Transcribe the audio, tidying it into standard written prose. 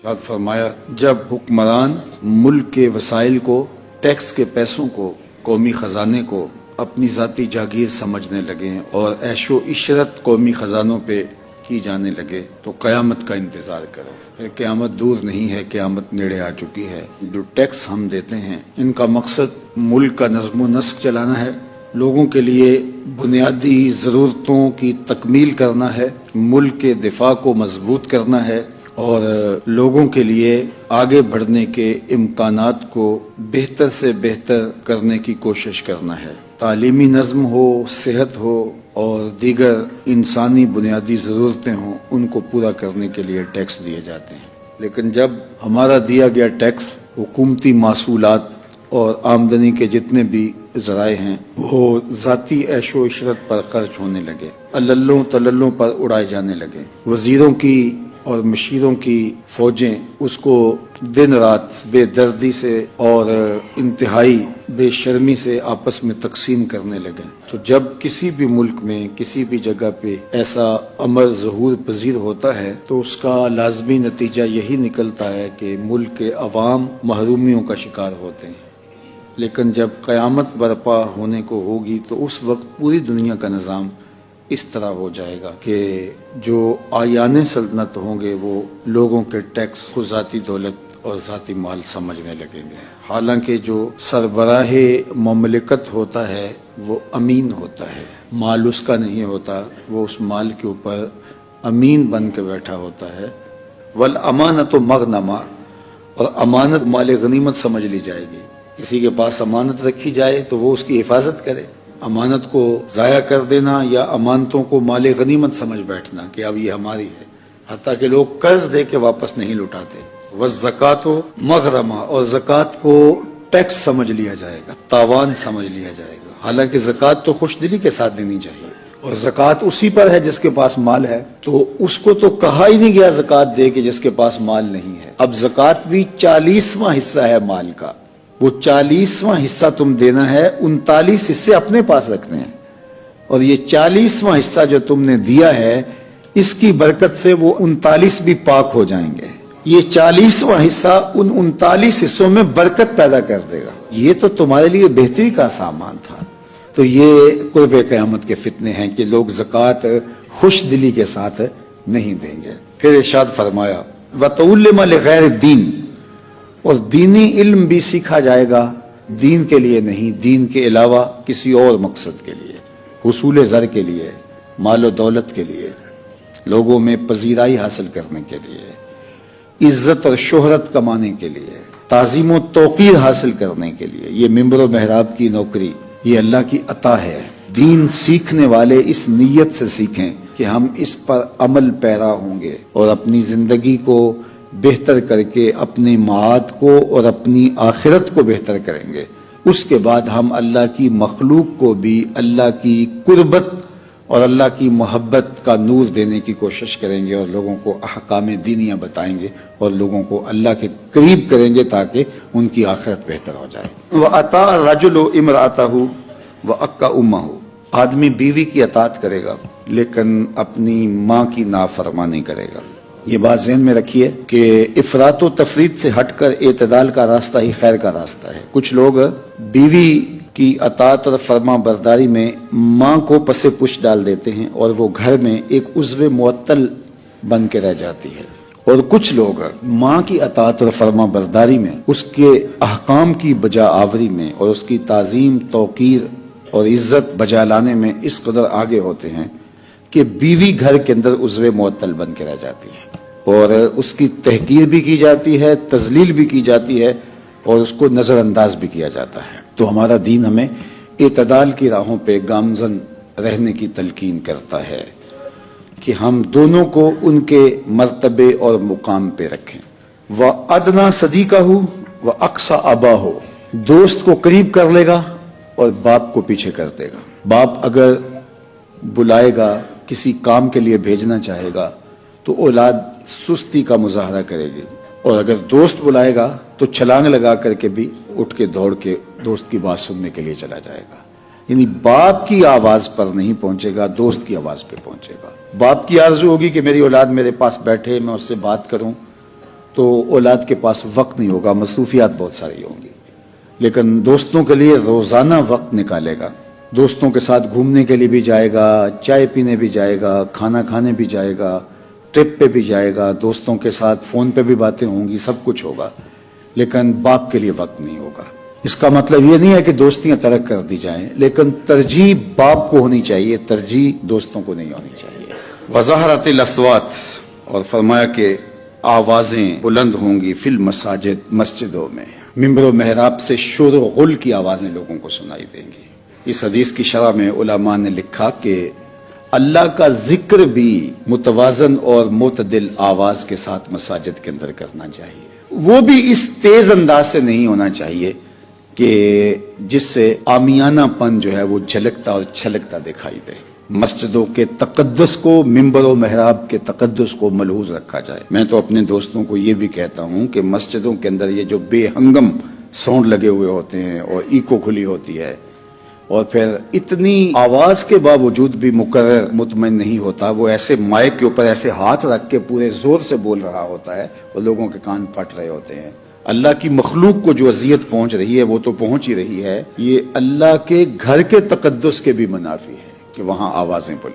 बात फरमाया, जब हुक्मरान मुल्क के वसाइल को, टैक्स के पैसों को, कौमी खजाने को अपनी ज़ाती जागीर समझने लगे और ऐशो इशरत कौमी खजानों पे की जाने लगे तो क़यामत का इंतज़ार करो। फिर क़यामत दूर नहीं है, क़यामत नेड़े आ चुकी है। जो टैक्स हम देते हैं इनका मकसद मुल्क का नज़्म व नस्क चलाना है, लोगों के लिए बुनियादी ज़रूरतों की तकमील करना है, मुल्क के दिफा को मजबूत करना है और लोगों के लिए आगे बढ़ने के इम्कानात को बेहतर से बेहतर करने की कोशिश करना है। तालीमी नज़्म हो, सेहत हो और दीगर इंसानी बुनियादी ज़रूरतें हों, उनको पूरा करने के लिए टैक्स दिए जाते हैं। लेकिन जब हमारा दिया गया टैक्स हुकूमती मासूलात और आमदनी के जितने भी ज़राए हैं वो ज़ाती ऐशो इशरत पर खर्च होने लगे, अल्लों तल्लों पर उड़ाए जाने लगे, वज़ीरों की और मशीरों की फौजें उसको दिन रात बेदर्दी से और इंतहाई बेशर्मी से आपस में तकसीम करने लगे। तो जब किसी भी मुल्क में किसी भी जगह पे ऐसा अमर ज़हूर पजीर होता है तो उसका लाजमी नतीजा यही निकलता है कि मुल्क के अवाम महरूमियों का शिकार होते हैं। लेकिन जब क़यामत बर्पा होने को होगी तो उस वक्त पूरी दुनिया का निज़ाम इस तरह हो जाएगा कि जो आयाने सल्तनत होंगे वो लोगों के टैक्स को ज़ाती दौलत और ज़ाती माल समझने लगेंगे। हालांकि जो सरबराहे ममलिकत होता है वो अमीन होता है, माल उसका नहीं होता, वो उस माल के ऊपर अमीन बन के बैठा होता है। वल अमानत मगनमा, और अमानत माल गनीमत समझ ली जाएगी। किसी के पास अमानत रखी जाए तो वो उसकी हिफाजत करे। अमानत को ज़ाया कर देना या अमानतों को माल गनीमत समझ बैठना कि अब ये हमारी है, हत्ता कि लोग कर्ज दे के वापस नहीं लौटाते। वह ज़कात मगरमा, और ज़कात को टैक्स समझ लिया जाएगा, तावान समझ लिया जाएगा। हालांकि ज़कात तो खुशदिली के साथ देनी चाहिए और ज़कात उसी पर है जिसके पास माल है, तो उसको तो कहा ही नहीं गया ज़कात दे के जिसके पास माल नहीं है। अब ज़कात भी 40वां हिस्सा है माल का, वो 40वां हिस्सा तुम देना है, 39 हिस्से अपने पास रखने हैं और ये 40वां हिस्सा जो तुमने दिया है इसकी बरकत से वो 39 भी पाक हो जाएंगे। ये 40वां हिस्सा उन 39 हिस्सों में बरकत पैदा कर देगा। ये तो तुम्हारे लिए बेहतरी का सामान था। तो ये कुर्ब क़यामत के फितने हैं कि लोग ज़कात खुश दिली के साथ नहीं देंगे। फिर इरशाद फरमाया, वतउल्लिमा लिगैर दीन, और दीनी इल्म भी सीखा जाएगा दीन के लिए नहीं, दीन के अलावा किसी और मकसद के लिए, हुसूल ज़र के लिए, माल दौलत के लिए, लोगों में पजीराई हासिल करने के लिए, इज्जत और शोहरत कमाने के लिए, ताज़ीम व तौक़ीर हासिल करने के लिए। ये मिंबर व महराब की नौकरी ये अल्लाह की अता है। दीन सीखने वाले इस नीयत से सीखें कि हम इस पर अमल पैरा होंगे और अपनी जिंदगी को बेहतर करके अपने माद को और अपनी आखिरत को बेहतर करेंगे। उसके बाद हम अल्लाह की मखलूक को भी अल्लाह की कुर्बत और अल्लाह की मोहब्बत का नूर देने की कोशिश करेंगे और लोगों को अहकाम दीनिया बताएंगे और लोगों को अल्लाह के करीब करेंगे ताकि उनकी आखिरत बेहतर हो जाए। वह अता रजुल इमरातहु व अक्का उम्महु, आदमी बीवी की अतात करेगा लेकिन अपनी माँ की नाफरमानी करेगा। ये बात ज़हन में रखिए कि इफरात व तफरीत से हटकर एतदाल का रास्ता ही खैर का रास्ता है। कुछ लोग बीवी की अतात और फर्मा बरदारी में माँ को पसे पुश डाल देते हैं और वो घर में एक उज़्व मुअत्तल बन के रह जाती है, और कुछ लोग माँ की अतात और फर्मा बरदारी में, उसके अहकाम की बजा आवरी में और उसकी ताज़ीम, तौक़ीर और इज्जत बजा लाने में इस कदर आगे होते हैं कि बीवी घर के अंदर उज़्व मुअत्तल बन के रह जाती है और उसकी तहकीर भी की जाती है, तजलील भी की जाती है और उसको नज़रअंदाज भी किया जाता है। तो हमारा दीन हमें एतदाल की राहों पे गामजन रहने की तलकीन करता है कि हम दोनों को उनके मर्तबे और मुकाम पे रखें। व अदना सदीक़हु व अक्सा अबाहु, दोस्त को करीब कर लेगा और बाप को पीछे कर देगा। बाप अगर बुलाएगा, किसी काम के लिए भेजना चाहेगा तो औलाद सुस्ती का मुजाहरा करेगी, और अगर दोस्त बुलाएगा तो छलांग लगा करके भी उठ के दौड़ के दोस्त की बात सुनने के लिए चला जाएगा। यानी बाप की आवाज पर नहीं पहुंचेगा, दोस्त की आवाज पे पहुंचेगा। बाप की आरज़ू होगी कि मेरी औलाद मेरे पास बैठे, मैं उससे बात करूं, تو اولاد کے پاس وقت نہیں ہوگا، مصروفیات بہت ساری ہوں گی، لیکن دوستوں کے لیے روزانہ وقت نکالے گا، دوستوں کے ساتھ گھومنے کے لیے بھی جائے گا، چائے پینے بھی جائے گا، کھانا کھانے بھی جائے گا، ٹرپ پہ بھی جائے گا، دوستوں کے ساتھ فون پہ بھی باتیں ہوں گی، سب کچھ ہوگا، لیکن باپ کے لیے وقت نہیں ہوگا۔ اس کا مطلب یہ نہیں ہے کہ دوستیاں ترک کر دی جائیں، لیکن ترجیح باپ کو ہونی چاہیے، ترجیح دوستوں کو نہیں ہونی چاہیے۔ وظہرت الاصوات، اور فرمایا کہ آوازیں بلند ہوں گی فی المساجد، مسجدوں میں، ممبر و محراب سے شور و غل کی آوازیں لوگوں کو سنائی دیں گی۔ اس حدیث کی شرح میں علماء نے لکھا کہ اللہ کا ذکر بھی متوازن اور معتدل آواز کے ساتھ مساجد کے اندر کرنا چاہیے، وہ بھی اس تیز انداز سے نہیں ہونا چاہیے کہ جس سے عامیانہ پن جو ہے وہ جھلکتا اور چھلکتا دکھائی دے۔ مسجدوں کے تقدس کو، ممبر و محراب کے تقدس کو ملحوظ رکھا جائے۔ میں تو اپنے دوستوں کو یہ بھی کہتا ہوں کہ مسجدوں کے اندر یہ جو بے ہنگم ساؤنڈ لگے ہوئے ہوتے ہیں اور ایکو کھلی ہوتی ہے، اور پھر اتنی آواز کے باوجود بھی مقرر مطمئن نہیں ہوتا، وہ ایسے مائک کے اوپر ایسے ہاتھ رکھ کے پورے زور سے بول رہا ہوتا ہے اور لوگوں کے کان پھٹ رہے ہوتے ہیں۔ اللہ کی مخلوق کو جو اذیت پہنچ رہی ہے وہ تو پہنچ ہی رہی ہے، یہ اللہ کے گھر کے تقدس کے بھی منافی ہے کہ وہاں آوازیں بولیں۔